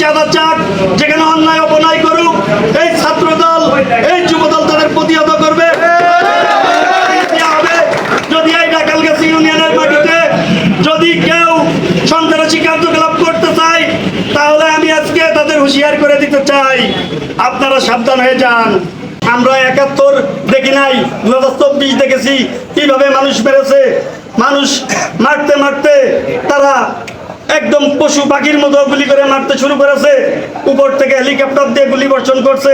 চাঁদা চাক, যেখানে অন্যায় অপনয় করুক, এই ছাত্রদল, এই যুবদল তাদের প্রতিহত করবে। যদি এই ডাকালগাছি ইউনিয়নের মাটিতে যদি কেউ সন্ত্রাসী কার্যকলাপ করতে চায়, তাহলে আমি আজকে তাদের হুঁশিয়ার করে দিতে চাই, আপনারা সাবধান হয়ে যান। আমরা 71 দেখি নাই, 2024 দেখেছি কিভাবে মানুষ মেরেছে। মানুষ মারতে মারতে তারা একদম পশু পাখির মতো গুলি করে মারতে শুরু করেছে। উপর থেকে হেলিকপ্টার দিয়ে গুলি বর্ষণ করছে।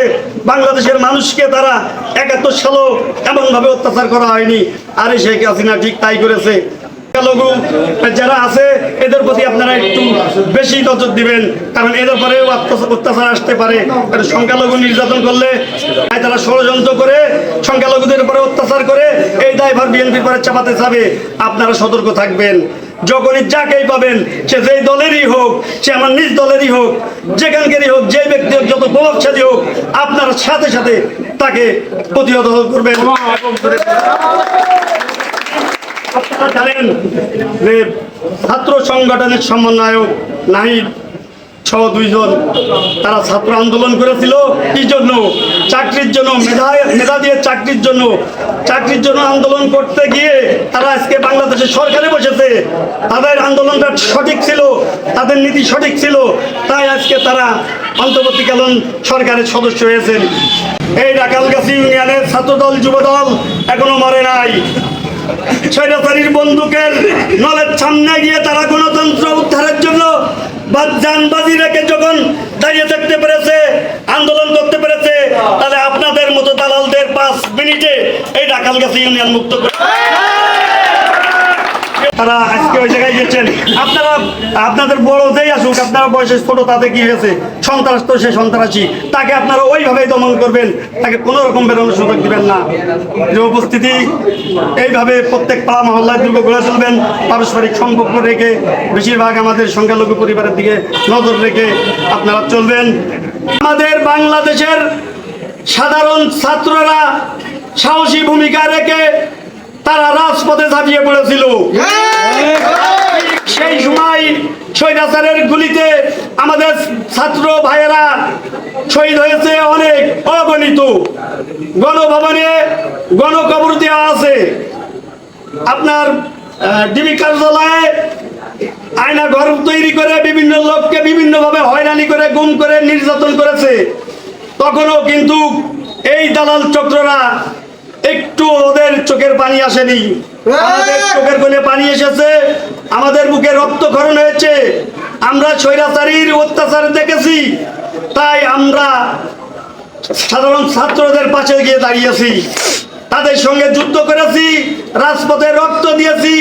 বাংলাদেশের মানুষকে তারা 71 সালেও এমনভাবে অত্যাচার করা হয়নি। আর শেখ হাসিনা ঠিক তাই করেছে। সংখ্যালঘু যারা আছে এদের প্রতি আপনারা একটু বেশি নজর দিবেন, কারণ এদের পরে অত্যাচার আসতে পারে। সংখ্যালঘু নির্যাতন করলে তারা ষড়যন্ত্র করে সংখ্যালঘুদের উপরে অত্যাচার করে এই দায়ভার বিএনপির পরে চাপাতে যাবে। আপনারা সতর্ক থাকবেন। যখনই যাকেই পাবেন, সে যেই দলেরই হোক, সে আমার নিজ দলেরই হোক, যেখানকারই হোক, যে ব্যক্তি হোক, যত প্রভাবশালী হোক, আপনার সাথে সাথে তাকে প্রতিহত করবেন। আপনারা জানেন যে ছাত্র সংগঠনের সমন্বয়ক নাহিদ সহ 2 জন তারা ছাত্র আন্দোলন করেছিল। কি জন্য? চাকরির জন্য, মেধা দিয়ে চাকরির জন্য আন্দোলন করতে গিয়ে তারা আজকে বাংলাদেশের সরকারে বসেছে। তাদের আন্দোলনটা সঠিক ছিল, তাদের নীতি সঠিক ছিল, তাই আজকে তারা অন্তর্বর্তীকালীন সরকারের সদস্য হয়েছেন। এই ডাকালগাছি ইউনিয়নের ছাত্রদল যুবদল এখনো মরে নাই। স্বৈরাচারীর বন্দুকের নলের সামনে গিয়ে তারা গণতন্ত্র উদ্ধারের জন্য জানবাজি রেখে যখন দাঁড়িয়ে থাকতে পেরেছে, আন্দোলন করতে পেরেছে, তাহলে আপনাদের মতো দালালদের 5 মিনিটে এই ডাকালগাছি ইউনিয়ন মুক্ত করে তারা আজকে ওই জায়গায় গেছেন। আপনারা আপনাদের বড় যেই আসুক, আপনারা বয়সের ছোট, তাতে কি হয়েছে? সন্ত্রাস তো সে সন্ত্রাসী, তাকে আপনারা ওইভাবেই দমন করবেন, তাকে কোনো রকম বেরোনোর সুযোগ দিবেন না। যে উপস্থিতি, এইভাবে প্রত্যেক পাড়া মহল্লায় দুর্গ গড়ে তুলবেন, পারস্পরিক সম্পর্ক রেখে, বেশিরভাগ আমাদের সংখ্যালঘু পরিবারের দিকে নজর রেখে আপনারা চলবেন। আমাদের বাংলাদেশের সাধারণ ছাত্ররা সাহসী ভূমিকা রেখে তারা রাজপথে ঝাঁপিয়ে পড়েছিল। সেই সময় স্বৈরাচারের গুলিতে আমাদের ছাত্র ভাইয়েরা শহীদ হয়েছে অনেক, অগণিত। গণভবনে গণকবর দেওয়া আছে। আপনার ডিবি কার্যালয়ে আয়না ঘর তৈরি করে বিভিন্ন লোককে বিভিন্নভাবে হয়রানি করে, গুম করে, নির্যাতন করেছে। তখনও কিন্তু এই দালাল চক্ররা একটু ওদের চোখের পানি আসেনি। আমাদের চোখের কোণে পানি এসেছে, আমাদের বুকে রক্তক্ষরণ হয়েছে। আমরা স্বৈরাচারীর অত্যাচার দেখেছি, তাই আমরা সাধারণ ছাত্রদের পাশে গিয়ে দাঁড়িয়েছি, তাদের সঙ্গে যুদ্ধ করেছি, রাজপথে রক্ত দিয়েছি,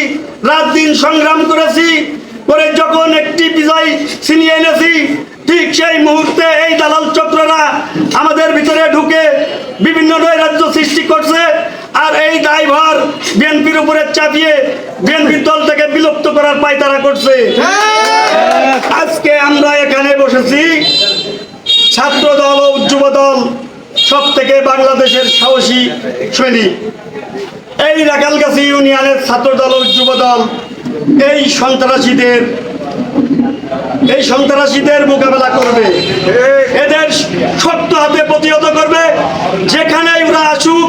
রাত দিন সংগ্রাম করেছি, করে যখন একটি বিজয় ছিনিয়ে এনেছি, ঠিক সেই মুহূর্তে এই দালাল চক্ররা আমাদের ভিতরে ঢুকে বিভিন্ন নৈরাজ্য সৃষ্টি করছে। আর এই দায়ভার বিএনপির উপরে চাপিয়ে বিএনপির দল থেকে বিলুপ্ত করার পায়তারা করছে। আজকে আমরা এখানে বসেছি, ছাত্র দল ও যুবদল সব থেকে বাংলাদেশের সাহসী সৈনিক। এই ডাকালগাছি ইউনিয়নের ছাত্র দল ও যুবদল এই সন্ত্রাসীদের মোকাবেলা করবে, এদের শক্ত হাতে প্রতিহত করবে। যেখানে ওরা আসুক,